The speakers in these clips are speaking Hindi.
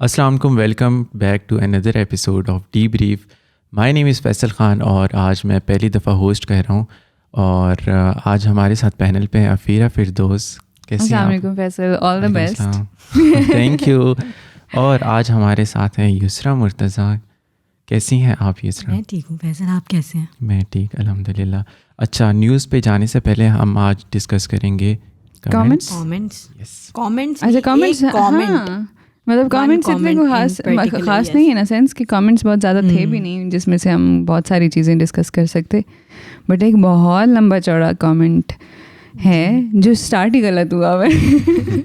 अस्सलाम वालेकुम, welcome back to another episode of the brief. My name is Faisal Khan और आज मैं पहली दफ़ा होस्ट कर रहा हूँ और आज हमारे साथ पैनल पे हैं अफीरा फिरदौस। कैसी हैं आप? अस्सलाम वालेकुम Faisal, all the best. Thank you. और आज हमारे साथ हैं युसरा मुर्तज़ा। कैसी हैं आप युसरा? मैं ठीक हूँ फैसल, आप कैसे हैं? मैं ठीक अल्हम्दुलिल्लाह। अच्छा, न्यूज़ पे जाने से पहले हम आज डिस्कस करेंगे Comments? कमेंट्स अच्छा कमेंट्स, हाँ, मतलब कमेंट्स इतने को खास नहीं है ना, सेंस कि कमेंट्स बहुत ज़्यादा थे भी नहीं जिसमें से हम बहुत सारी चीज़ें डिस्कस कर सकते, बट एक बहुत लंबा चौड़ा कमेंट है जो स्टार्ट ही गलत हुआ हुआ है।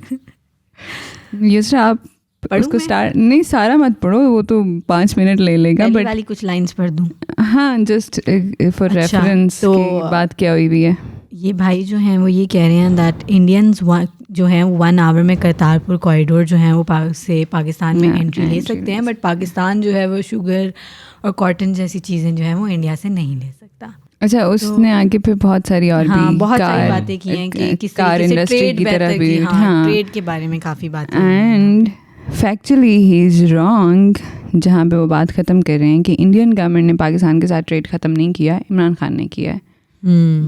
युसरा आप उसको स्टार्ट नहीं, सारा मत पढ़ो, वो तो 5 मिनट ले लेगा, बट वाली कुछ लाइंस पढ़ दूँ? हाँ, जस्ट फॉर रेफरेंस तो बात क्या हुई भी है। ये भाई जो हैं वो ये कह रहे हैं दैट इंडियंस जो हैं 1 आवर में करतारपुर कॉरिडोर जो है वो से पाकिस्तान में एंट्री ले सकते हैं, बट पाकिस्तान जो है वो शुगर और कॉटन जैसी चीज़ें जो है वो इंडिया से नहीं ले सकता। अच्छा, उसने आगे पे बहुत सारी और भी बहुत सारी बातें की हैं कि किस कार इंडस्ट्री की तरह भी, ट्रेड के बारे में काफ़ी बातें, and factually he is wrong जहाँ पे वो बात ख़त्म कर रहे हैं कि इंडियन गवर्नमेंट ने पाकिस्तान के साथ ट्रेड ख़त्म नहीं किया, इमरान खान ने किया है।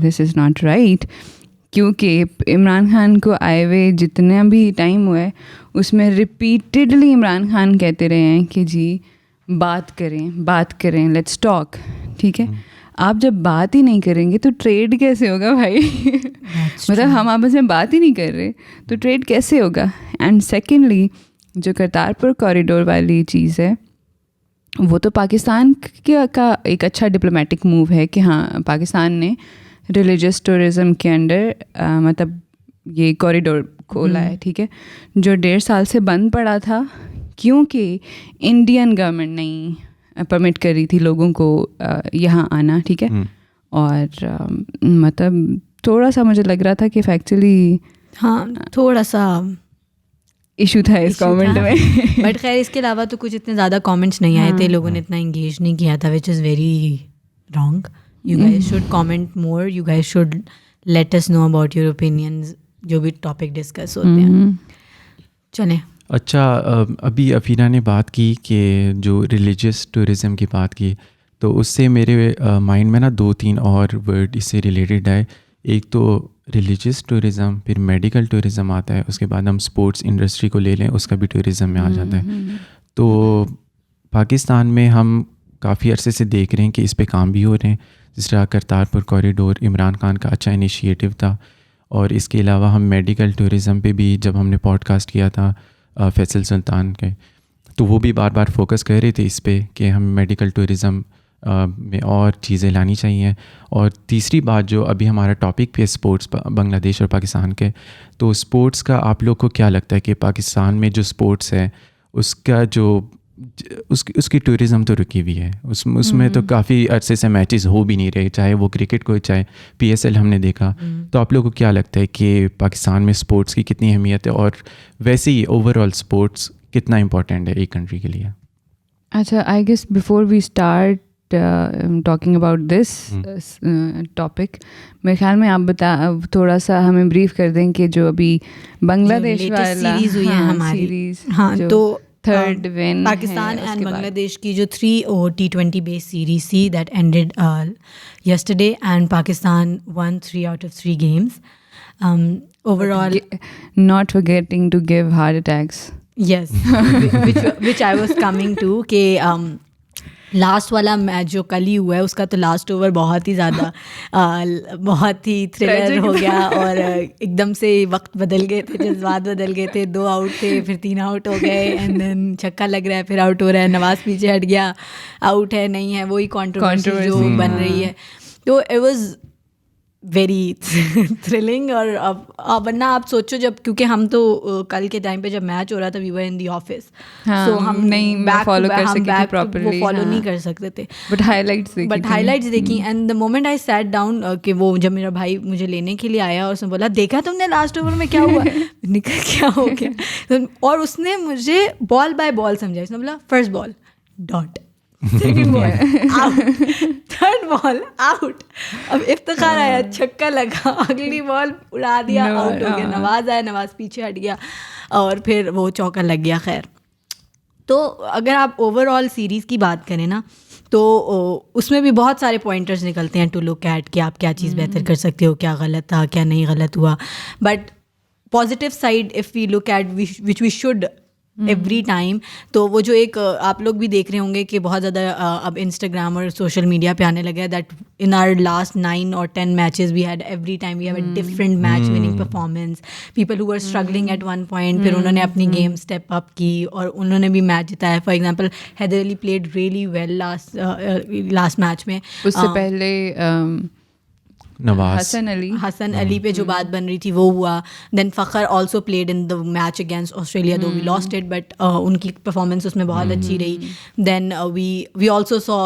दिस इज़ नॉट राइट, क्योंकि इमरान खान को आए हुए जितना भी टाइम हुआ है उसमें रिपीटेडली इमरान खान कहते रहे हैं कि जी बात करें, लेट्स टॉक। ठीक है, आप जब बात ही नहीं करेंगे तो ट्रेड कैसे होगा भाई? मतलब हम आपस में बात ही नहीं कर रहे तो ट्रेड कैसे होगा? एंड सेकेंडली, जो करतारपुर कॉरिडोर वाली चीज़ है वो तो पाकिस्तान का एक अच्छा डिप्लोमेटिक मूव है कि हाँ, पाकिस्तान ने रिलीजियस टूरिज़म के अंडर मतलब ये कॉरिडोर खोला है। ठीक है, जो 1.5 साल से बंद पड़ा था क्योंकि इंडियन गवर्नमेंट नहीं परमिट कर रही थी लोगों को यहाँ आना। ठीक है, और मतलब थोड़ा सा मुझे लग रहा था कि फैक्चुअली हाँ थोड़ा सा इशू था इस कमेंट में। बट खैर इसके अलावा तो कुछ इतने ज़्यादा कमेंट्स नहीं आए थे, लोगों ने इतना इंगेज नहीं किया था, which is very wrong. You guys should comment more, you guys should let us know about your opinions जो भी टॉपिक डिस्कस होते हैं। चलें। अच्छा, अभी अफीना ने बात की कि जो रिलीजियस टूरिज़म की बात की, तो उससे मेरे माइंड में ना 2-3 और वर्ड इससे रिलेटेड है। एक तो रिलीजियस टूरिज़म, फिर मेडिकल टूरिज़म आता है, उसके बाद हम स्पोर्ट्स इंडस्ट्री को ले लें, उसका भी टूरिज़म में आ जाता है। तो पाकिस्तान में हम काफ़ी अरसे से देख रहे हैं कि इस पे काम भी हो रहे हैं। जिस तरह करतारपुर कॉरिडोर इमरान खान का अच्छा इनिशिएटिव था, और इसके अलावा हम मेडिकल टूरिज़म पे भी जब हमने पॉडकास्ट किया था फैसल सुल्तान के, तो वो भी बार बार फोकस कर रहे थे इस पे कि हम मेडिकल टूरिज़म में और चीज़ें लानी चाहिए। और तीसरी बात जो अभी हमारा टॉपिक पे स्पोर्ट्स बांग्लादेश और पाकिस्तान के, तो स्पोर्ट्स का आप लोग को क्या लगता है कि पाकिस्तान में जो स्पोर्ट्स है उसका जो उसकी टूरिज़म तो रुकी हुई है, उसमें तो काफ़ी अरसे से मैचेस हो भी नहीं रहे, चाहे वो क्रिकेट को चाहे PSL हमने देखा। तो आप लोगों को क्या लगता है कि पाकिस्तान में स्पोर्ट्स की कितनी अहमियत है, और वैसे ही ओवरऑल स्पोर्ट्स कितना इम्पोर्टेंट है एक कंट्री के लिए? अच्छा, I guess before we start talking about this topic, मेरे ख्याल में आप थोड़ा सा हमें ब्रीफ कर दें कि जो अभी बांग्लादेश वाला सीरीज़ हुई है हमारी सीरीज़, हाँ, तो third win Pakistan and Bangladesh की जो 3 T20 बेस्ड सीरीज थी that ended yesterday, and Pakistan won 3 out of 3 games. Overall, not forgetting to give heart attacks. Yes, which I was coming to कि लास्ट वाला मैच जो कल ही हुआ है उसका तो लास्ट ओवर बहुत ही ज़्यादा बहुत ही थ्रिलर हो गया, और एकदम से वक्त बदल गए थे, जज्बात बदल गए थे। 2 आउट थे, फिर 3 आउट हो गए, एंड देन छक्का लग रहा है, फिर आउट हो रहा है, नवाज़ पीछे हट गया, आउट है नहीं है, वही कंट्रोवर्सी जो बन रही है। तो इट वाज वेरी थ्रिलिंग। और अब वरना आप सोचो जब, क्योंकि हम तो कल के टाइम पे जब मैच हो रहा था we were in the office, so हम नहीं फॉलो कर सके प्रॉपर्ली, वो फॉलो नहीं कर सकते थे, बट हाइलाइट्स देखी। And the moment I sat down कि वो जब मेरा भाई मुझे लेने के लिए आया और उसने बोला देखा तुमने लास्ट ओवर में क्या हुआ, निकल क्या हो गया, और उसने मुझे बॉल बाय बॉल समझाया। उसने बोला first ball dot, second ball out, third ball out, अब इफ्तिखार आया, छक्का लगा, अगली बॉल उड़ा दिया, आउट हो गया, नवाज आया, नवाज पीछे हट गया, और फिर वो चौका लग गया। खैर तो अगर आप ओवरऑल सीरीज़ की बात करें ना, तो उसमें भी बहुत सारे पॉइंटर्स निकलते हैं टू लुक एट कि आप क्या चीज़ बेहतर कर सकते हो, क्या गलत था, क्या नहीं गलत हुआ. But positive side if we look at which we should every time, तो वो जो एक आप लोग भी देख रहे होंगे कि बहुत ज़्यादा अब इंस्टाग्राम और सोशल मीडिया पे आने लगा है that in our last 9 or 10 matches we had every time we have a different match winning performance, people who were struggling at one point, फिर उन्होंने अपनी गेम स्टेप अप की और उन्होंने भी मैच जिताया. For example Haider Ali played really well last match में. उससे पहले नवाज हसन अली पे जो बात बन रही थी वो हुआ. Then Fakhar also played in the match against Australia, though we lost it, but उनकी परफॉर्मेंस उसमें बहुत अच्छी रही. Then we also saw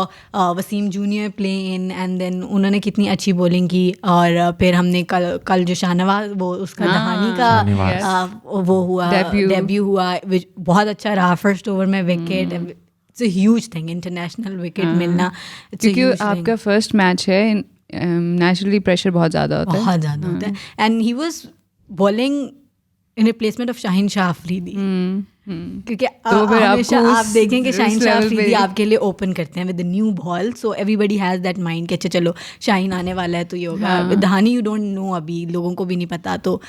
Wasim junior play in, and then उन्होंने कितनी अच्छी बॉलिंग की. और फिर हमने कल जो शाहनवाज वो उसका दहानी का वो हुआ डेब्यू हुआ, बहुत अच्छा रहा. फर्स्ट ओवर में wicket, it's a huge thing, international wicket मिलना. क्योंकि आपका फर्स्ट मैच है, नेचुरली प्रेशर बहुत ज़्यादा होता है. And he was bowling in replacement of Shaheen Shah Afridi, क्योंकि हमेशा आप देखें कि शाहीन शाह अफरीदी आपके लिए ओपन करते हैं with the new ball, so everybody has that mind कि अच्छा चलो शाहीन आने वाला है तो ये होगा. दहानी यू डोंट नो, अभी लोगों को भी नहीं पता, तो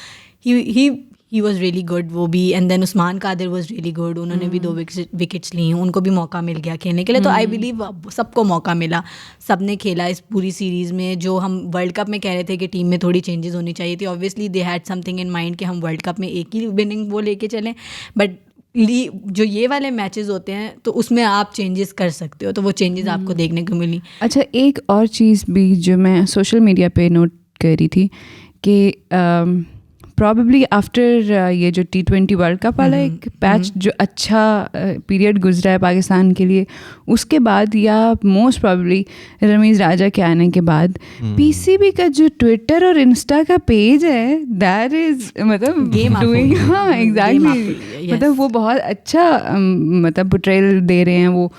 ही वॉज रियली गुड वो भी. And then Usman Qadir was really good, उन्होंने भी 2 विकेट्स ली हैं, उनको भी मौका मिल गया खेलने के लिए. तो आई बिलीव सबको मौका मिला, सबने खेला इस पूरी सीरीज़ में. जो हम वर्ल्ड कप में कह रहे थे कि टीम में थोड़ी चेंजेस होनी चाहिए थी, obviously they had something in mind कि हम वर्ल्ड कप में एक ही विनिंग वो लेके चलें. बट जो ये वाले मैचेस होते हैं तो उसमें आप चेंजेस कर सकते हो, तो वो चेंजेस आपको देखने को मिली. अच्छा, एक और चीज़ भी जो मैं सोशल मीडिया पे नोट कर रही थी कि प्रॉबली आफ्टर ये जो T20 वर्ल्ड कप वाला एक पैच जो अच्छा पीरियड गुजरा है पाकिस्तान के लिए, उसके बाद या मोस्ट प्रॉबली रमीज़ राजा के आने के बाद PCB का जो ट्विटर और इंस्टा का पेज है, दैट इज़ मतलब डूइंग, हाँ एग्जैक्टली, मतलब वो बहुत अच्छा मतलब पोर्ट्रेल दे रहे हैं, वो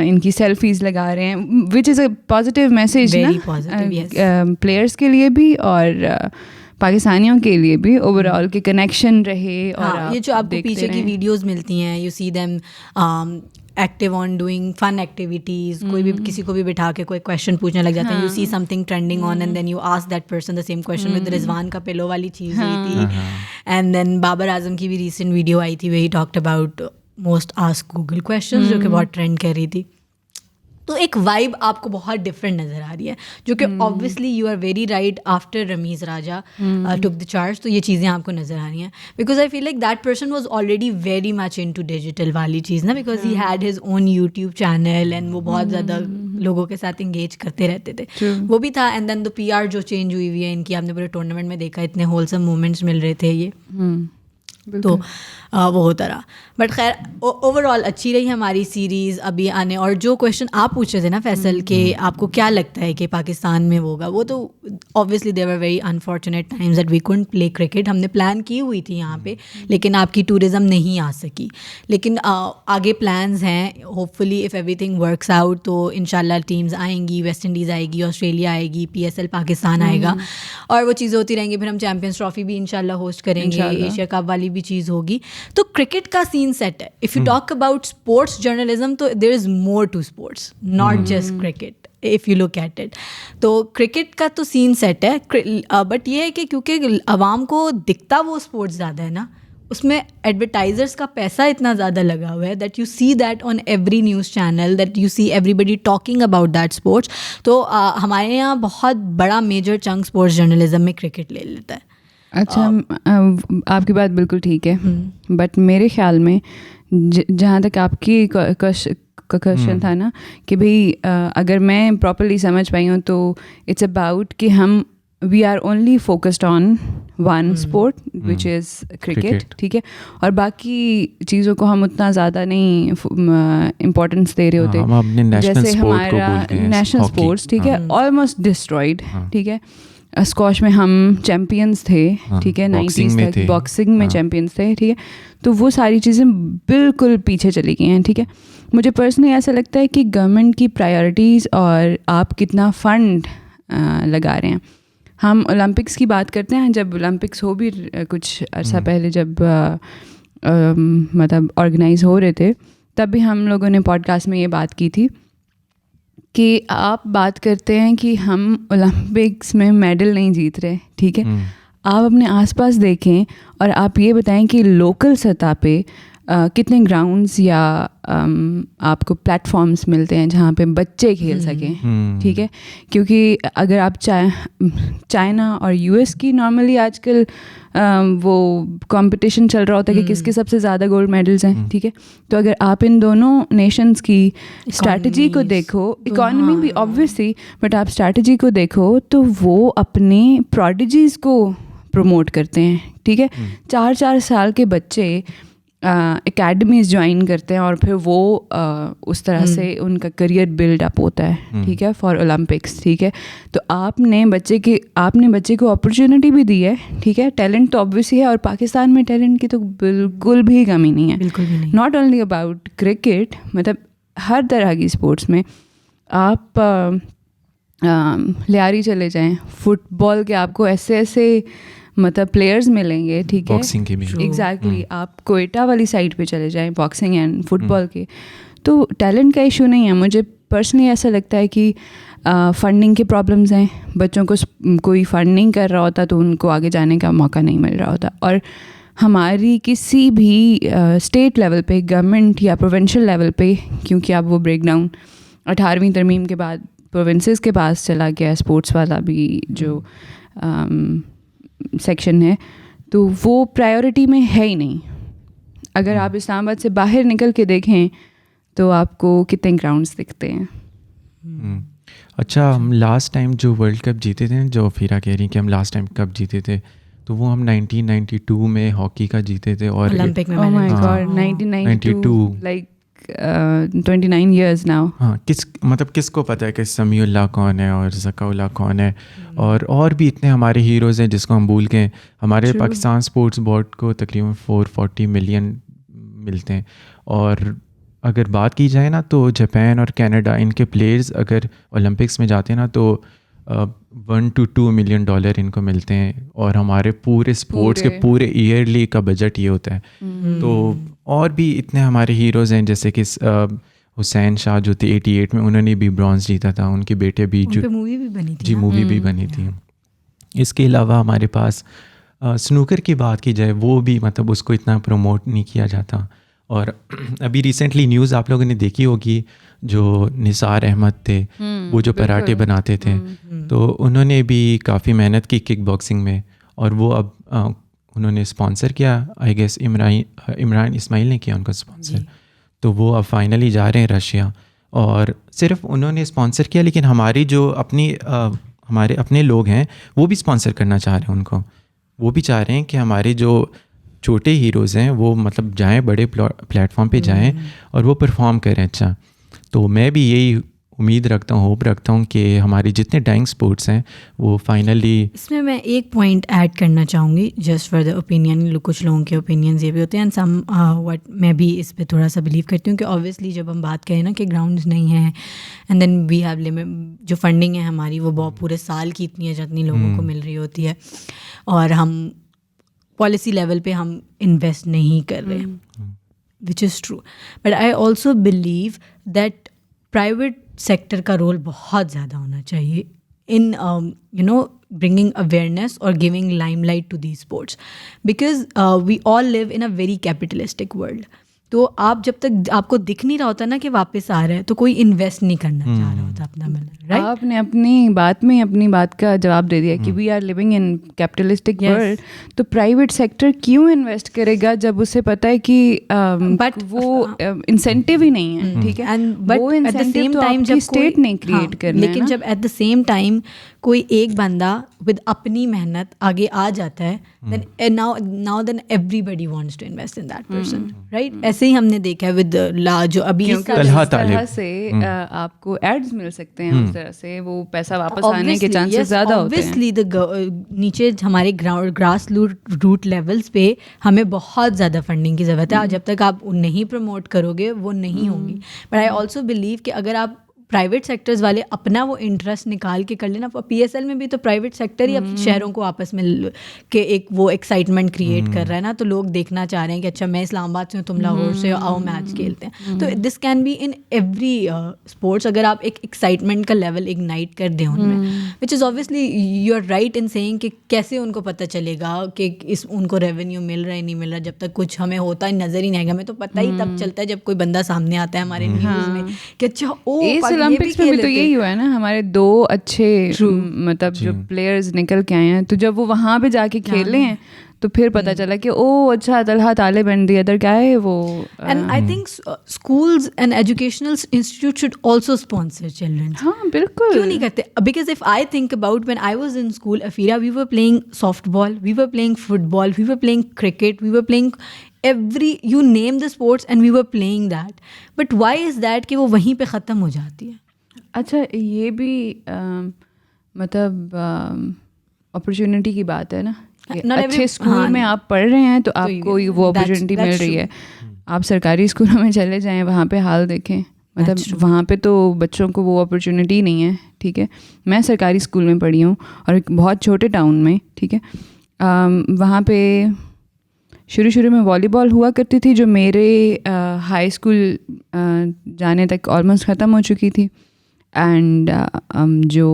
इनकी सेल्फीज़ लगा रहे हैं, which is a positive message ना प्लेयर्स के लिए भी और पाकिस्तानियों के लिए भी, ओवरऑल के कनेक्शन रहे. और ये जो आपको पीछे की वीडियोस मिलती हैं, you see them active on doing fun activities. कोई भी किसी को भी बिठा के कोई क्वेश्चन पूछने लग जाते हैं, you see something trending on and then you ask that person the same question. With Rizwan का पिलो वाली चीज़ हुई थी. एंड देन बाबर आजम की भी रिसेंट वीडियो आई थी, वही talked about most ask Google questions, जो कि बहुत ट्रेंड कर रही थी. तो एक वाइब आपको बहुत डिफरेंट नज़र आ रही है, जो कि obviously you are very right, after Ramiz Raja took the charge, तो ये चीज़ें आपको नज़र आ रही हैं. Because I feel like that person was already very much into digital वाली चीज़ ना, because he had his own YouTube channel and वो बहुत ज़्यादा लोगों के साथ इंगेज करते रहते थे. वो भी था. एंड देन द PR जो चेंज हुई है इनकी, आपने पूरे टूर्नामेंट में देखा, इतने होलसम मोमेंट्स मिल रहे थे ये, तो वो होता रहा. बट खैर ओवरऑल अच्छी रही हमारी सीरीज़ अभी आने. और जो क्वेश्चन आप पूछ रहे थे ना फैसल कि आपको क्या लगता है कि पाकिस्तान में होगा, वो तो obviously there were very unfortunate times that we couldn't play cricket. हमने प्लान की हुई थी यहाँ पे, लेकिन आपकी टूरिज़म नहीं आ सकी. लेकिन आगे प्लान्स हैं, hopefully if everything works out तो इंशाल्लाह टीम्स आएंगी, वेस्ट इंडीज़ आएगी, ऑस्ट्रेलिया आएगी, PSL पाकिस्तान आएगा, और वो चीज़ें होती रहेंगी. फिर हम चैम्पियंस ट्रॉफी भी इंशाल्लाह होस्ट करेंगे, एशिया कप वाली भी चीज़ होगी. तो क्रिकेट का सीन सेट है. If you talk about sports journalism, तो there is more to sports, not just cricket if you look at it. तो क्रिकेट का तो सीन सेट है, बट ये है कि क्योंकि आवाम को दिखता वो स्पोर्ट्स ज़्यादा है ना, उसमें एडवर्टाइजर्स का पैसा इतना ज़्यादा लगा हुआ है that you see that on every news channel, that you see everybody talking about that sports. तो हमारे यहाँ बहुत बड़ा मेजर चंक स्पोर्ट्स जर्नलिज्म में क्रिकेट ले लेता है. अच्छा, आपकी बात बिल्कुल ठीक है, बट मेरे ख्याल में जहाँ तक आपकी क्वेश्चन था ना कि भाई अगर मैं प्रॉपरली समझ पाई हूँ, तो इट्स अबाउट कि हम we are only focused on one sport which is cricket, ठीक है, और बाकी चीज़ों को हम उतना ज़्यादा नहीं इम्पोर्टेंस दे रहे होते. जैसे हमारा नेशनल स्पोर्ट्स, ठीक है, ऑलमोस्ट डिस्ट्रॉयड, ठीक है. स्क्वॉश में हम चैम्पियंस थे, ठीक है, 90s तक बॉक्सिंग में चैम्पियंस थे, ठीक है. तो वो सारी चीज़ें बिल्कुल पीछे चली गई हैं, ठीक है. मुझे पर्सनली ऐसा लगता है कि गवर्नमेंट की प्रायोरिटीज़ और आप कितना फ़ंड लगा रहे हैं. हम ओलंपिक्स की बात करते हैं, जब ओलंपिक्स हो भी कुछ अर्सा पहले जब मतलब ऑर्गेनाइज हो रहे थे, तभी हम लोगों ने पॉडकास्ट में ये बात की थी कि आप बात करते हैं कि हम ओलंपिक्स में मेडल नहीं जीत रहे, ठीक है, आप अपने आसपास देखें और आप ये बताएं कि लोकल सतह पे कितने ग्राउंड्स या आपको प्लेटफॉर्म्स मिलते हैं जहाँ पे बच्चे खेल सकें, ठीक है, क्योंकि अगर आप चाइना और यूएस की नॉर्मली आजकल वो कंपटीशन चल रहा होता है कि किसके सबसे ज़्यादा गोल्ड मेडल्स हैं, ठीक है, तो अगर आप इन दोनों नेशंस की स्ट्रैटेजी को देखो, इकोनॉमी भी ऑब्वियसली, बट आप स्ट्रैटेजी को देखो तो वो अपने प्रोडिजीज़ को प्रमोट करते हैं, ठीक है, 4-4 साल के बच्चे एकेडमीज ज्वाइन करते हैं और फिर वो उस तरह से उनका करियर बिल्ड अप होता है, ठीक है, फॉर ओलंपिक्स, ठीक है। तो आपने बच्चे को अपॉर्चुनिटी भी दी है, ठीक है, टैलेंट तो ऑब्वियसली है और पाकिस्तान में टैलेंट की तो बिल्कुल भी कमी नहीं है, बिल्कुल भी नहीं। नॉट ओनली अबाउट क्रिकेट, मतलब हर तरह की स्पोर्ट्स में आप लियारी चले जाएं, फुटबॉल के आपको ऐसे मतलब प्लेयर्स मिलेंगे, ठीक है, बॉक्सिंग के भी एग्जैक्टली आप कोयटा वाली साइड पे चले जाएं, बॉक्सिंग एंड फुटबॉल के, तो टैलेंट का इशू नहीं है। मुझे पर्सनली ऐसा लगता है कि फंडिंग के प्रॉब्लम्स हैं, बच्चों को कोई फंड नहीं कर रहा होता तो उनको आगे जाने का मौका नहीं मिल रहा होता, और हमारी किसी भी स्टेट लेवल पे, गवर्नमेंट या प्रोविंशियल लेवल पे, क्योंकि अब वो ब्रेक डाउन 18वीं तरमीम के बाद प्रोविंसेस के पास चला गया स्पोर्ट्स वाला भी जो सेक्शन है, तो वो प्रायोरिटी में है ही नहीं। अगर आप इस्लामाबाद से बाहर निकल के देखें तो आपको कितने ग्राउंड्स दिखते हैं। अच्छा, हम लास्ट टाइम जो वर्ल्ड कप जीते थे, जो फीरा कह रही कि हम लास्ट टाइम कप जीते थे, तो वो हम 1992 में हॉकी का जीते थे और ओलंपिक में। Oh my God, 1992 like 29 years now। हाँ, किसको पता है कि समीउल्लाह कौन है और ज़काउल्लाह कौन है, और भी इतने हमारे हीरोज़ हैं जिसको हम भूल गए। हमारे पाकिस्तान स्पोर्ट्स बोर्ड को तकरीबन 440 मिलियन मिलते हैं, और अगर बात की जाए ना तो जापान और कनाडा, इनके प्लेयर्स अगर ओलंपिक्स में जाते हैं ना तो $1 to $2 million इनको मिलते हैं, और हमारे पूरे स्पोर्ट्स के पूरे ईयरली का बजट ये होता है। तो और भी इतने हमारे हीरोज़ हैं, जैसे कि हुसैन शाह जो थे 88 में, उन्होंने भी ब्रॉन्ज जीता था, उनके बेटे भी जो मूवी भी बनी थी। जी, मूवी भी बनी थी। इसके अलावा हमारे पास स्नूकर की बात की जाए, वो भी मतलब उसको इतना प्रमोट नहीं किया जाता। और अभी रिसेंटली न्यूज़ आप लोगों ने देखी होगी, जो निसार अहमद थे, वो जो पराठे बनाते थे, तो उन्होंने भी काफ़ी मेहनत की किक बॉक्सिंग में, और वो अब उन्होंने स्पॉन्सर किया, आई गेस इमरान इस्माइल ने किया उनका स्पॉन्सर, तो वो अब फाइनली जा रहे हैं रशिया। और सिर्फ उन्होंने स्पॉन्सर किया, लेकिन हमारी जो हमारे अपने लोग हैं वो भी स्पॉन्सर करना चाह रहे हैं उनको। वो भी चाह रहे हैं कि हमारे जो छोटे हीरोज़ हैं वो मतलब जाएं, बड़े प्लेटफॉर्म पे जाएं और वो परफॉर्म करें। अच्छा, तो मैं भी यही उम्मीद रखता हूँ, होप रखता हूँ कि हमारे जितने डाइंग स्पोर्ट्स हैं वो फाइनली। इसमें मैं एक पॉइंट ऐड करना चाहूँगी, जस्ट फॉर द ओपिनियन। कुछ लोगों के ओपिनियंस ये भी होते हैं, एंड सम व्हाट मैं भी इस पे थोड़ा सा बिलीव करती हूँ कि ऑब्वियसली जब हम बात करें ना कि ग्राउंड्स नहीं हैं, and then we have limit, जो फंडिंग है हमारी वो बहुत पूरे साल की इतनी है जितनी लोगों को मिल रही होती है, और हम पॉलिसी लेवल पे हम इन्वेस्ट नहीं कर रहे, which is true. But I also believe that private sector का रोल बहुत ज़्यादा होना चाहिए इन bringing awareness or giving limelight to these sports, because we all live in a very capitalistic world. तो आप जब तक आपको दिख नहीं रहा होता ना कि वापस आ रहा है, तो कोई इन्वेस्ट नहीं करना चाह रहा होता अपना मिलना, राइट? आपने अपनी बात में अपनी बात का जवाब दे दिया कि we are living in capitalistic world. तो प्राइवेट सेक्टर क्यों इन्वेस्ट करेगा जब उसे पता है कि बट वो इंसेंटिव ही नहीं है, ठीक है, and but at the same time जब स्टेट नहीं क्रिएट करना, लेकिन जब एट द सेम टाइम कोई एक बंदा विद अपनी मेहनत आगे आ जाता है, then everybody wants to invest in that person, right? ऐसे ही हमने देखा है विद जो अभी इस तरह से आपको एड्स मिल सकते हैं, उस तरह से वो पैसा वापस आने के चांसेस ज़्यादा होते हैं। ऑब्वियसली नीचे हमारे ग्रास रूट लेवल्स पे हमें बहुत ज़्यादा फंडिंग की ज़रूरत है। जब तक आप नहीं प्रमोट करोगे वो नहीं होंगी। बट आई ऑल्सो बिलीव कि अगर आप प्राइवेट सेक्टर्स वाले अपना वो इंटरेस्ट निकाल के कर लेना। PSL में भी तो प्राइवेट सेक्टर ही अब शहरों को आपस में के एक वो एक्साइटमेंट क्रिएट कर रहा है ना, तो लोग देखना चाह रहे हैं कि अच्छा मैं इस्लामाबाद से हूँ, तुम लाहौर से हो, आओ मैच खेलते हैं। तो this can be in every sports, अगर आप एक एक्साइटमेंट का लेवल इग्नाइट कर दें उनमें, which is obviously you are right in saying कि कैसे उनको पता चलेगा कि इस उनको रेवेन्यू मिल रहा है नहीं मिल रहा, जब तक कुछ हमें होता नज़र ही नहीं आएगा। हमें तो पता ही तब चलता है जब कोई बंदा सामने आता है हमारे न्यूज़ में कि अच्छा इस ओलंपिक्स में भी तो यही हुआ है ना, हमारे 2 अच्छे मतलब जो प्लेयर्स निकल के आए हैं, तो जब वो वहाँ पे जाके खेले हैं तो फिर पता चला कि ओ अच्छा Talha Talib and the other क्या है वो। And I think schools and educational institute should also sponsor children. हाँ बिल्कुल, क्यों नहीं करते? Because if I think about when I was in school Afeera, we were playing softball, we were playing football, we were playing cricket, we were playing you name the sports and we were playing that. But why is that कि वो वहीं पे ख़त्म हो जाती है? अच्छा ये भी मतलब अपॉर्चुनिटी की बात है ना, अच्छे स्कूल में आप पढ़ रहे हैं तो आपको वो अपॉर्चुनिटी मिल रही है। आप सरकारी स्कूलों में चले जाएं, वहाँ पे हाल देखें, मतलब वहाँ पे तो बच्चों को वो अपॉर्चुनिटी नहीं है। ठीक है, मैं सरकारी स्कूल में पढ़ी हूँ और एक बहुत छोटे टाउन में। ठीक है, वहाँ पे शुरू में वॉलीबॉल हुआ करती थी जो मेरे हाई स्कूल जाने तक ऑलमोस्ट ख़त्म हो चुकी थी। एंड जो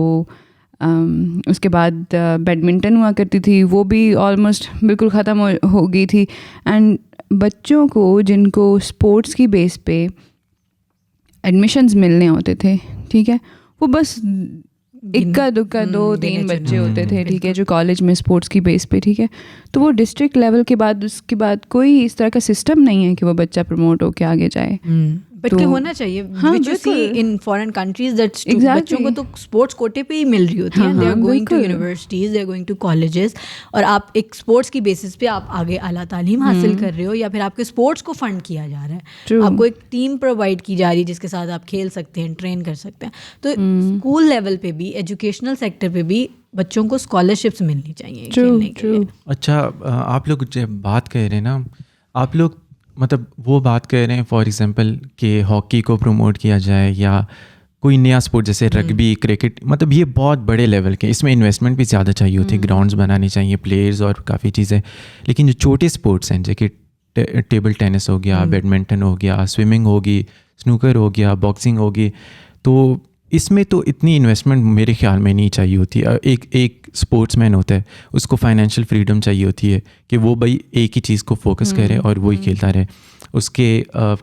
उसके बाद बैडमिंटन हुआ करती थी, वो भी ऑलमोस्ट बिल्कुल ख़त्म हो गई थी। एंड बच्चों को जिनको स्पोर्ट्स की बेस पे एडमिशन्स मिलने होते थे, ठीक है, वो बस इक्का दुक्का 2-3 बच्चे होते थे, ठीक है, जो कॉलेज में स्पोर्ट्स की बेस पे। ठीक है, तो वो डिस्ट्रिक्ट लेवल के बाद उसके बाद कोई इस तरह का सिस्टम नहीं है कि वो बच्चा प्रमोट होके आगे जाए। बट तो होना चाहिए। हाँ, which you see in foreign countries that बच्चों को तो स्पोर्ट्स कोटे पे ही मिल रही होती है। They are going to universities, they are going to colleges, और आप एक स्पोर्ट्स की बेसिस पे आप आगे आला तालीम हासिल कर रहे हो, या फिर आपके स्पोर्ट्स को फंड किया जा रहा है, आपको एक टीम प्रोवाइड की जा रही है जिसके साथ आप खेल सकते हैं, ट्रेन कर सकते हैं। तो स्कूल लेवल पे भी, एजुकेशनल सेक्टर पे भी बच्चों को स्कॉलरशिप्स मिलनी चाहिए खेलने के लिए। अच्छा, आप लोग जब बात कर रहे हैं ना, आप लोग मतलब वो बात कर रहे हैं फॉर एग्जांपल कि हॉकी को प्रमोट किया जाए या कोई नया स्पोर्ट जैसे रग्बी, क्रिकेट, मतलब ये बहुत बड़े लेवल के, इसमें इन्वेस्टमेंट भी ज़्यादा चाहिए होती है, ग्राउंड्स बनाने चाहिए, प्लेयर्स और काफ़ी चीज़ें। लेकिन जो छोटे स्पोर्ट्स हैं जैसे टेबल टेनिस हो गया, बैडमिंटन हो गया, स्विमिंग होगी, स्नूकर हो गया, बॉक्सिंग होगी, तो इसमें तो इतनी इन्वेस्टमेंट मेरे ख्याल में नहीं चाहिए होती। एक स्पोर्ट्समैन होता है, उसको फाइनेंशियल फ्रीडम चाहिए होती है कि वो भाई एक ही चीज़ को फोकस करे और वही खेलता रहे। उसके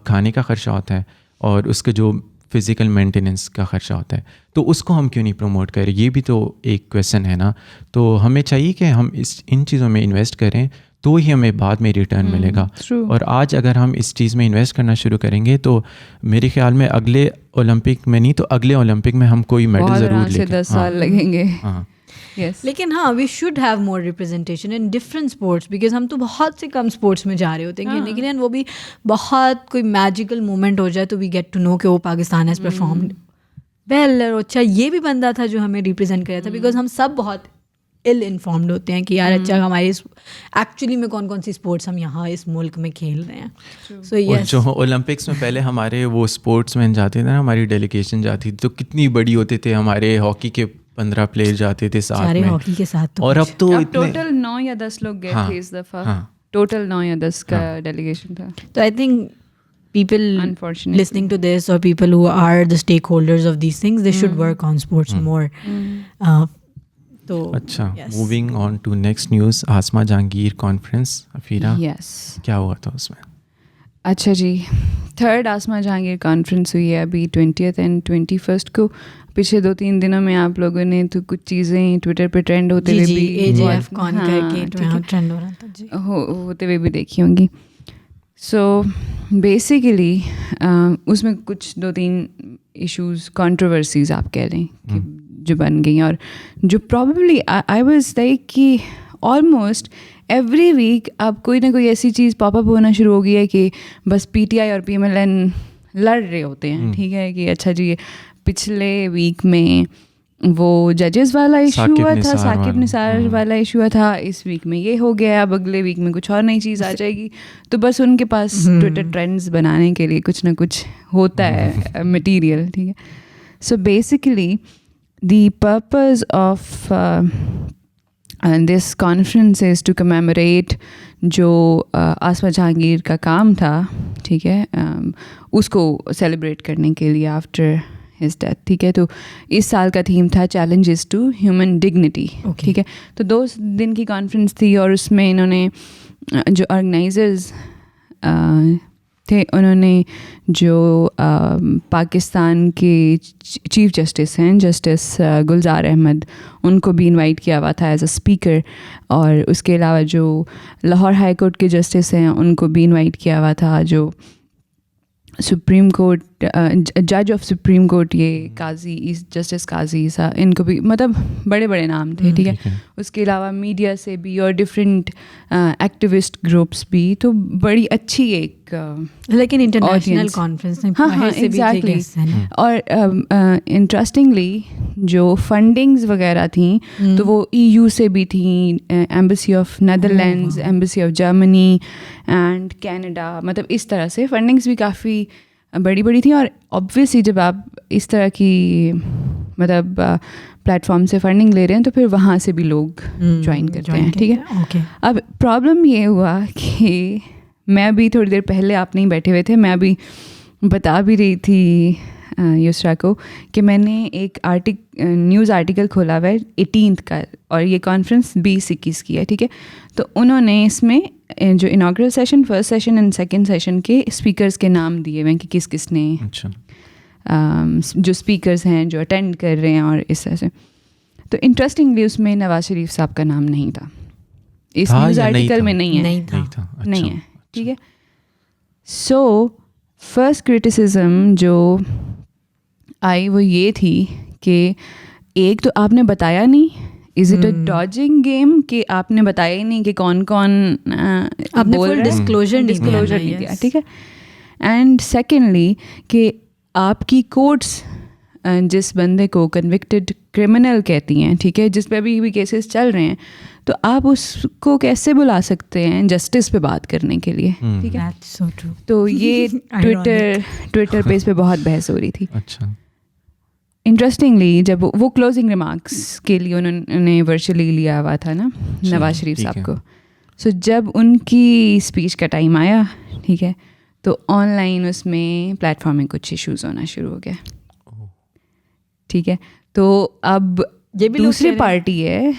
खाने का ख़र्चा होता है और उसके जो फिज़िकल मेंटेनेंस का ख़र्चा होता है, तो उसको हम क्यों नहीं प्रमोट करें? ये भी तो एक क्वेश्चन है ना। तो हमें चाहिए कि हम इन चीज़ों में इन्वेस्ट करें तो ही हमें बाद में रिटर्न मिलेगा। और आज अगर हम इस चीज़ में इन्वेस्ट करना शुरू करेंगे तो मेरे ख्याल में अगले ओलंपिक में नहीं तो अगले ओलंपिक में हम कोई मेडल ज़रूर लेंगे। 10 साल लगेंगे। Yes. लेकिन हाँ, we should have more representation in different sports, because हम तो बहुत से कम स्पोर्ट्स में जा रहे होते हैं खेलने के लिए, वो भी बहुत कोई मैजिकल मोमेंट हो जाए तो वी गेट टू नो कि वो पाकिस्तान हैज़ परफॉर्म्ड वेल। और अच्छा ये भी बंदा था जो हमें रिप्रेजेंट कर रहा था, बिकॉज हम सब बहुत इल इन्फॉर्म्ड होते हैं कि यार अच्छा हमारे एक्चुअली में कौन कौन सी स्पोर्ट्स हम यहाँ इस मुल्क में खेल रहे हैं। सो यस, जो ओलंपिक्स में पहले हमारे वो स्पोर्ट्समैन जाते थे ना, हमारी डेलीगेशन जाती थी तो कितनी बड़ी होते थे, हमारे हॉकी के 15 प्लेयर जाते थे साथ में, हॉकी के साथ तो और अब तो टोटल 9 या 10 लोग गए थे इस दफ़ा। टोटल 9 या 10 का डेलीगेशन था। तो I think people unfortunately listening to this, or people who are the stakeholders of these things, they should work on sports more. तो अच्छा, moving on to next news, Asma Jahangir conference Afeera, yes, क्या हुआ था उसमें? अच्छा जी, 3rd आसमा जहांगीर कॉन्फ्रेंस हुई है अभी 20th and 21st को। पिछले 2-3 दिनों में आप लोगों ने तो कुछ चीज़ें ट्विटर पे ट्रेंड होते हुए भी, AJF कॉन करके ट्रेंड हो रहा था जी, होते हुए भी देखी होंगी। सो बेसिकली उसमें कुछ 2-3 इश्यूज़, कंट्रोवर्सीज़ आप कह लें कि जो बन गई, और जो प्रॉबेबली आई वाज लाइक कि ऑलमोस्ट एवरी वीक अब कोई ना कोई ऐसी चीज़ पॉपअप होना शुरू हो गई है कि बस PTI और PMLN लड़ रहे होते हैं। ठीक है, कि अच्छा जी पिछले वीक में वो जजेस वाला इशू हुआ था, साकिब निसार वाला इशू हुआ था, इस वीक में ये हो गया, अब अगले वीक में कुछ और नई चीज़ आ जाएगी। तो बस उनके पास ट्विटर ट्रेंड्स बनाने के लिए कुछ ना कुछ होता है मटेरियल। ठीक है, So basically, the purpose of this conference is to commemorate जो आसमा जहांगीर का काम था, ठीक है, उसको सेलिब्रेट करने के लिए आफ्टर हिज डेथ, ठीक है. तो इस साल का थीम था चैलेंजेस टू ह्यूमन डिग्निटी, ठीक है. तो 2 दिन की कॉन्फ्रेंस थी और उसमें इन्होंने जो ऑर्गेनाइजर्स थे, उन्होंने जो पाकिस्तान के चीफ जस्टिस हैं, जस्टिस गुलजार अहमद, उनको भी इनवाइट किया हुआ था एज अ स्पीकर. और उसके अलावा जो लाहौर हाई कोर्ट के जस्टिस हैं, उनको भी इनवाइट किया हुआ था. जो सुप्रीम कोर्ट जज ऑफ सुप्रीम कोर्ट, ये काजी, जस्टिस काजी सा, इनको भी, मतलब बड़े बड़े नाम थे, ठीक है. उसके अलावा मीडिया से भी और डिफरेंट एक्टिविस्ट ग्रुप्स भी. तो बड़ी अच्छी एक लेकिन इंटरनेशनल कॉन्फ्रेंस में हाँ एग्जैक्टली. और इंटरेस्टिंगली जो फंडिंग्स वगैरह थी तो वो EU से भी थी, embassy of Netherlands, embassy of Germany and Canada. मतलब इस तरह से फंडिंग्स भी काफ़ी बड़ी बड़ी थी. और ऑब्वियसली जब आप इस तरह की मतलब प्लेटफॉर्म से फंडिंग ले रहे हैं तो फिर वहाँ से भी लोग ज्वाइन करते हैं, ठीक है. अब प्रॉब्लम ये हुआ कि मैं भी थोड़ी देर पहले आप नहीं बैठे हुए थे, मैं अभी बता भी रही थी युसरा को कि मैंने एक न्यूज़ आर्टिकल खोला हुआ है 18th का, और ये कॉन्फ्रेंस 20-21 की है, ठीक है. तो उन्होंने इसमें जो inaugural session, first session and second session के स्पीकर्स के नाम दिए हुए हैं कि किस किस ने जो स्पीकर्स हैं जो अटेंड कर रहे हैं और इस तरह से. तो इंटरेस्टिंगली उसमें नवाज शरीफ साहब का नाम नहीं था, इस न्यूज़ आर्टिकल में नहीं है, ठीक है. सो फर्स्ट क्रिटिसिज्म जो आई वो ये थी कि एक तो आपने बताया नहीं, is it a dodging game, कि आपने बताया ही नहीं कि कौन कौन आपने फुल डिस्क्लोजर नहीं दिया, ठीक है. एंड सेकेंडली कि आपकी कोर्ट्स जिस बंदे को कन्विक्टेड क्रिमिनल कहती हैं, ठीक है, जिस पे अभी भी केसेस चल रहे हैं, तो आप उसको कैसे बुला सकते हैं जस्टिस पे बात करने के लिए, ठीक है. so true. तो ये ट्विटर पे इस पे बहुत बहस हो रही थी. अच्छा. इंटरेस्टिंगली जब वो क्लोजिंग रिमार्क्स के लिए उन्होंने वर्चुअली लिया हुआ था ना नवाज शरीफ साहब को, सो जब उनकी स्पीच का टाइम आया, ठीक है, तो ऑनलाइन उसमें प्लेटफॉर्म में कुछ इश्यूज होना शुरू हो गया, ठीक है. तो अब ये भी दूसरी पार्टी है,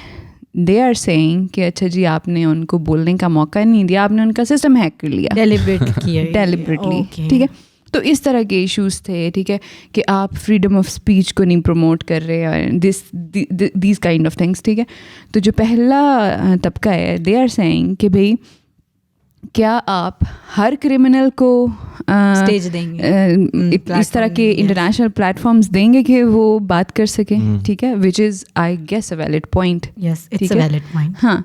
दे आर सेइंग कि अच्छा जी आपने उनको बोलने का मौका नहीं दिया, आपने उनका सिस्टम हैक कर लिया डेलिबरेटली, ठीक है. तो इस तरह के इश्यूज थे, ठीक है, कि आप फ्रीडम ऑफ स्पीच को नहीं प्रमोट कर रहे हैं, दिस काइंड ऑफ थिंग्स, ठीक है. तो जो पहला तबका है, दे आर सेइंग कि भाई क्या आप हर क्रिमिनल को स्टेज देंगे, इस तरह के इंटरनेशनल प्लेटफॉर्म्स देंगे कि वो बात कर सके, ठीक है, which is I guess a valid point. हाँ,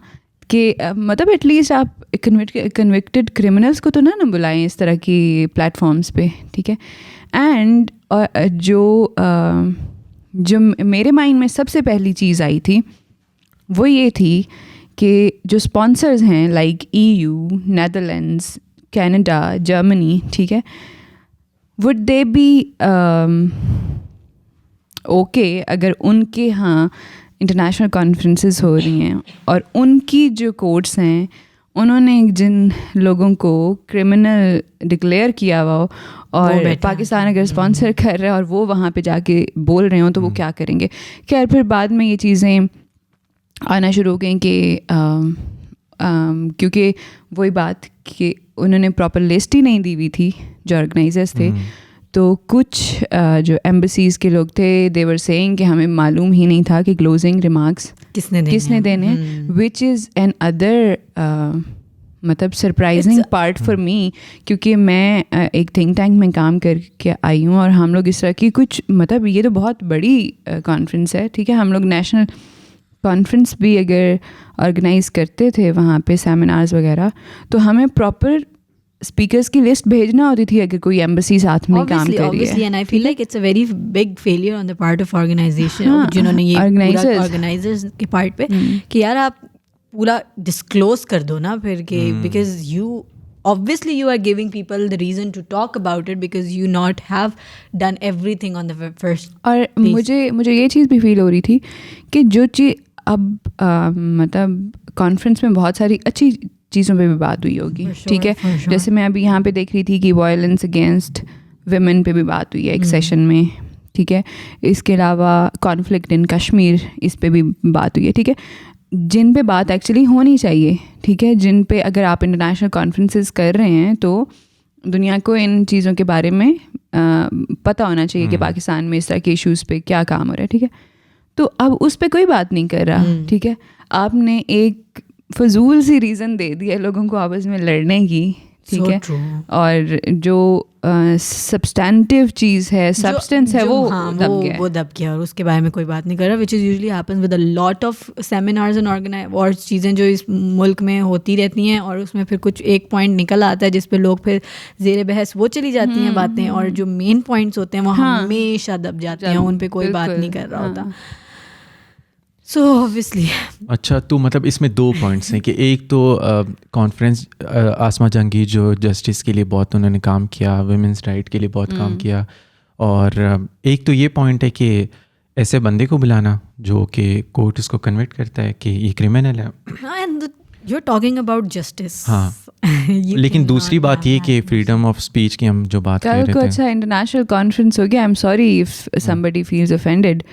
कि मतलब एटलीस्ट आप कन्विक्टेड क्रिमिनल्स को तो ना बुलाएं इस तरह की प्लेटफॉर्म्स पे, ठीक है. एंड जो मेरे माइंड में सबसे पहली चीज़ आई थी वो ये थी कि जो स्पॉन्सर्स हैं like EU, Netherlands, Canada, Germany, ठीक है, वुड दे बी ओके अगर उनके यहाँ इंटरनेशनल कॉन्फ्रेंसेस हो रही हैं और उनकी जो कोर्ट्स हैं उन्होंने जिन लोगों को क्रिमिनल डिक्लेयर किया हुआ हो और पाकिस्तान अगर स्पॉन्सर कर रहा है और वो वहाँ पे जाके बोल रहे हो तो वो क्या करेंगे. खैर फिर बाद में ये चीज़ें आना शुरू हो गई कि क्योंकि वही बात कि उन्होंने प्रॉपर लिस्ट ही नहीं दी हुई थी जो ऑर्गेनाइजर्स थे, तो कुछ जो एम्बेसीज़ के लोग थे दे वर सेइंग कि हमें मालूम ही नहीं था कि क्लोजिंग रिमार्क्स किसने देने, विच इज़ एन अदर मतलब सरप्राइजिंग पार्ट फॉर मी, क्योंकि मैं एक थिंक टैंक में काम करके आई हूँ और हम लोग इस तरह की कुछ मतलब ये तो बहुत बड़ी कॉन्फ्रेंस है, ठीक है, हम लोग नेशनल कॉन्फ्रेंस भी अगर ऑर्गेनाइज करते थे वहाँ पे सेमिनार्स वगैरह तो हमें प्रॉपर स्पीकर्स की लिस्ट भेजना होती थी अगर कोई एम्बेसी साथ में काम कर रही है. And I feel like it's a very big failure on the part of organization, जिन्होंने ये ऑर्गेनाइजर्स के पार्ट पे कि यार आप पूरा डिस्क्लोज कर दो ना फिर के, because you obviously you are giving people the reason to talk about it because you not have done everything on the first और मुझे ये चीज़ भी फील हो रही थी कि जो चीज़ अब मतलब कॉन्फ्रेंस में बहुत सारी अच्छी चीज़ों पे भी बात हुई होगी, ठीक है. जैसे मैं अभी यहाँ पे देख रही थी कि वायलेंस अगेंस्ट वेमेन पे भी बात हुई है एक सेशन में, ठीक है. इसके अलावा कॉन्फ्लिक्ट इन कश्मीर, इस पे भी बात हुई है, ठीक है. जिन पे बात एक्चुअली होनी चाहिए, ठीक है, जिन पे अगर आप इंटरनेशनल कॉन्फ्रेंसेस कर रहे हैं तो दुनिया को इन चीज़ों के बारे में पता होना चाहिए कि पाकिस्तान में इस तरह के इश्यूज़ पे क्या काम हो रहा है, ठीक है. तो अब उस पे कोई बात नहीं कर रहा, ठीक है. आपने एक फजूल सी रीज़न दे दिया लोगों को आपस में लड़ने की, ठीक है. और जो सब्सटेंटिव चीज़ है, सब्सटेंस है, वो दब गया और उसके बारे में कोई बात नहीं कर रहा, which is usually happens with a lot of seminars and organize और चीज़ें जो इस मुल्क में होती रहती हैं और उसमें फिर कुछ एक पॉइंट निकल आता है जिस पे लोग फिर ज़ेर बहस वो चली जाती हैं बातें, और जो मेन पॉइंट्स होते हैं वो हमेशा दब जाते हैं, उन पर कोई बात नहीं कर रहा होता. सो ऑब्वियसली अच्छा, तो मतलब इसमें दो पॉइंट्स हैं कि एक तो कॉन्फ्रेंस आसमा जंगी जो जस्टिस के लिए बहुत उन्होंने काम किया, वुमेंस राइट के लिए बहुत काम किया, और एक तो ये पॉइंट है कि ऐसे बंदे को बुलाना जो कि कोर्ट उसको कन्विक्ट करता है कि ये क्रिमिनल है. You are talking about justice. हाँ, लेकिन दूसरी बात ये कि फ्रीडम ऑफ स्पीच की हम जो बात कर रहे थे. अच्छा, इंटरनेशनल कॉन्फ्रेंस हो गया, I am sorry if somebody feels offended.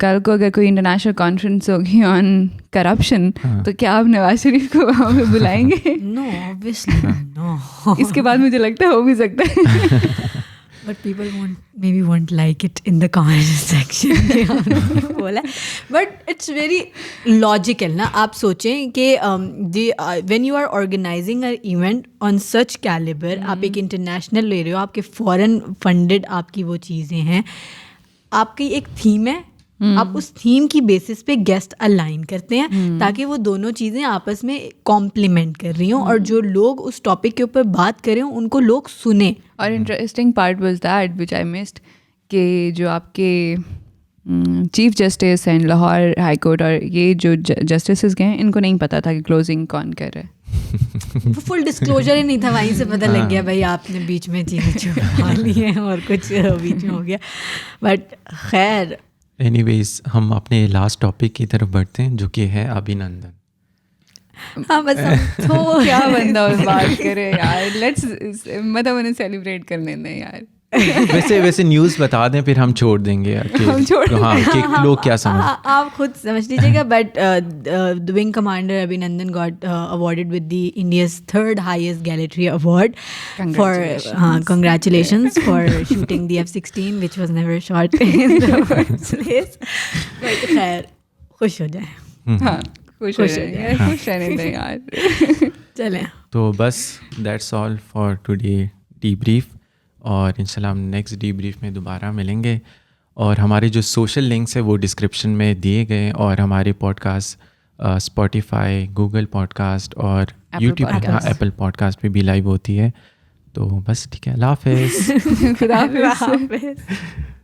कल को अगर कोई इंटरनेशनल कॉन्फ्रेंस होगी ऑन करप्शन तो क्या आप नवाज शरीफ को वहाँ पे बुलाएंगे? No, obviously no. इसके बाद मुझे लगता है हो भी सकता है. But people won't like it in the comment section. बोला, but it's very logical ना. आप सोचें कि when you are organizing an event on such caliber, आप एक इंटरनेशनल ले रहे हो, आपके फॉरेन फंडेड आपकी वो चीज़ें हैं, आपकी एक थीम है, आप उस थीम की बेसिस पे गेस्ट अलाइन करते हैं ताकि वो दोनों चीज़ें आपस में कॉम्प्लीमेंट कर रही हों और जो लोग उस टॉपिक के ऊपर बात कर रहे हों उनको लोग सुने. और interesting part was that which I missed कि जो आपके chief justice and Lahore high court और ये जो जस्टिस गए इनको नहीं पता था कि क्लोजिंग कौन कर रहा है. फुल डिस्क्लोजर ही नहीं था, वहीं से पता लग गया भाई आपने बीच में चीज़ें छुपा ली हैं और कुछ बीच में हो गया. बट खैर, एनीवेज हम अपने लास्ट टॉपिक की तरफ बढ़ते हैं जो कि है अभिनंदन. हाँ, बस तो क्या बंदा और बात करे यार. लेट्स मतलब उन्हें सेलिब्रेट करने दें यार. वैसे न्यूज़ बता दें फिर हम छोड़ देंगे कि लोग क्या समझ. आप खुद समझ लीजिएगा. But the wing commander Abhinandan got awarded with the India's 3rd highest gallantry award for congratulations for shooting the F-16 which was never shot in the first place. But खैर खुश हो जाए. हाँ, खुश रहने दें यार. चलें, तो बस that's all for today debrief, और इंशाल्लाह हम नेक्स्ट डीब्रीफ में दोबारा मिलेंगे. और हमारे जो सोशल लिंक्स है वो डिस्क्रिप्शन में दिए गए, और हमारे पॉडकास्ट स्पॉटिफाई, गूगल पॉडकास्ट और यूट्यूब, एप्पल पॉडकास्ट पे भी लाइव होती है. तो बस ठीक है, अल्लाह हाफ़िज़. खुदा हाफ़िज़.